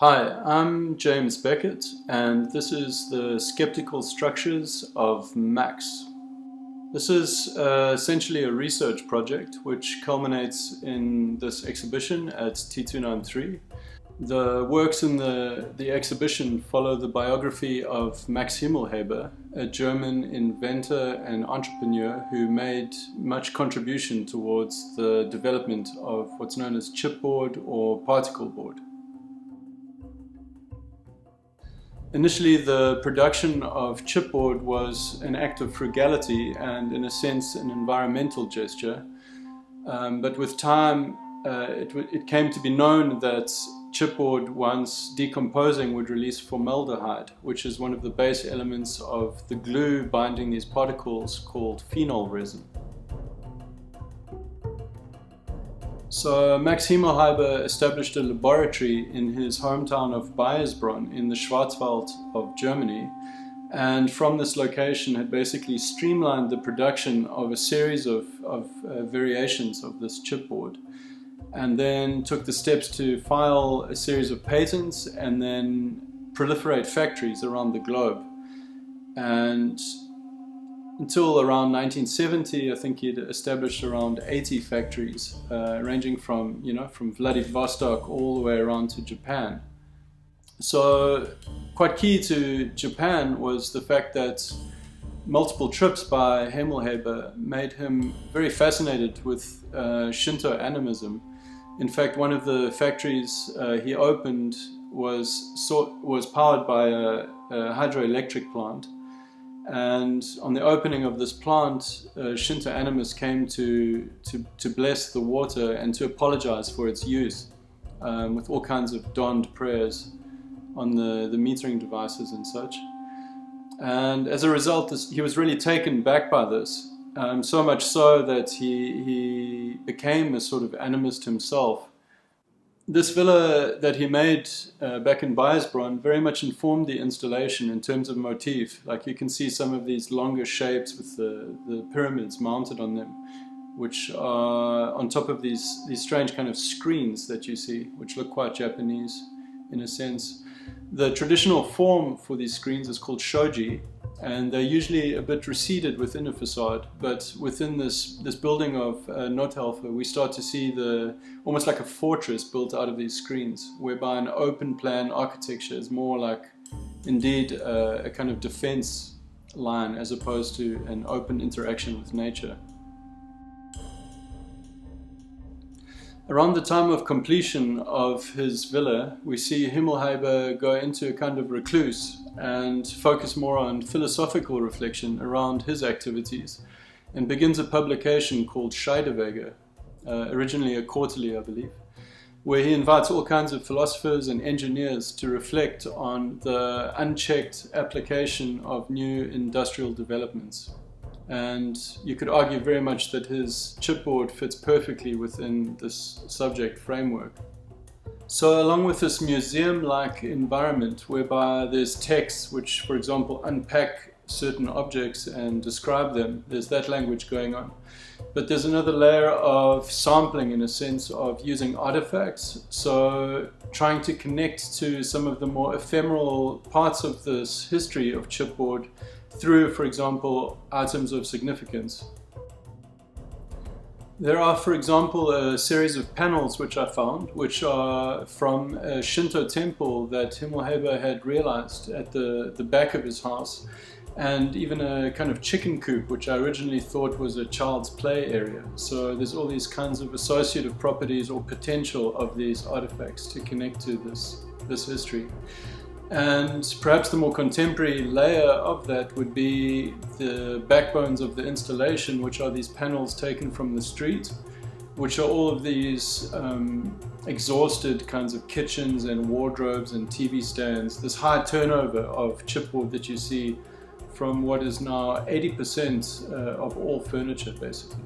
Hi, I'm James Beckett, and this is the Sceptical Structures of Max. This is essentially a research project which culminates in this exhibition at T293. The works in the exhibition follow the biography of Max Himmelheber, a German inventor and entrepreneur who made much contribution towards the development of what's known as chipboard or particle board. Initially, the production of chipboard was an act of frugality and, in a sense, an environmental gesture. But with time, it came to be known that chipboard, once decomposing, would release formaldehyde, which is one of the base elements of the glue binding these particles called phenol resin. So Max Himmelheber established a laboratory in his hometown of Baiersbronn in the Schwarzwald of Germany, and from this location had basically streamlined the production of a series of variations of this chipboard, and then took the steps to file a series of patents and then proliferate factories around the globe. And until around 1970, I think he'd established around 80 factories, ranging from Vladivostok all the way around to Japan. So quite key to Japan was the fact that multiple trips by Himmelheber made him very fascinated with Shinto animism. In fact, one of the factories he opened was powered by a hydroelectric plant. And on the opening of this plant, Shinto animists came to bless the water and to apologize for its use, with all kinds of donned prayers on the metering devices and such. And as a result, he was really taken back by this, so much so that he became a sort of animist himself. This villa that he made back in Baiersbronn very much informed the installation in terms of motif. Like, you can see some of these longer shapes with the pyramids mounted on them, which are on top of these strange kind of screens that you see, which look quite Japanese in a sense. The traditional form for these screens is called shoji, and they're usually a bit receded within a facade, but within this building of Nothelfer, we start to see almost like a fortress built out of these screens, whereby an open plan architecture is more like indeed a kind of defense line as opposed to an open interaction with nature. Around the time of completion of his villa, we see Himmelheber go into a kind of recluse and focus more on philosophical reflection around his activities, and begins a publication called Scheidewege, originally a quarterly, I believe, where he invites all kinds of philosophers and engineers to reflect on the unchecked application of new industrial developments. And you could argue very much that his chipboard fits perfectly within this subject framework. So along with this museum-like environment whereby there's texts which, for example, unpack certain objects and describe them, there's that language going on. But there's another layer of sampling, in a sense, of using artifacts, so trying to connect to some of the more ephemeral parts of this history of chipboard through, for example, items of significance. There are, for example, a series of panels which I found, which are from a Shinto temple that Himmelheber had realized at the back of his house, and even a kind of chicken coop, which I originally thought was a child's play area. So there's all these kinds of associative properties or potential of these artifacts to connect to this history. And perhaps the more contemporary layer of that would be the backbones of the installation, which are these panels taken from the street, which are all of these exhausted kinds of kitchens and wardrobes and TV stands, this high turnover of chipboard that you see from what is now 80% of all furniture, basically.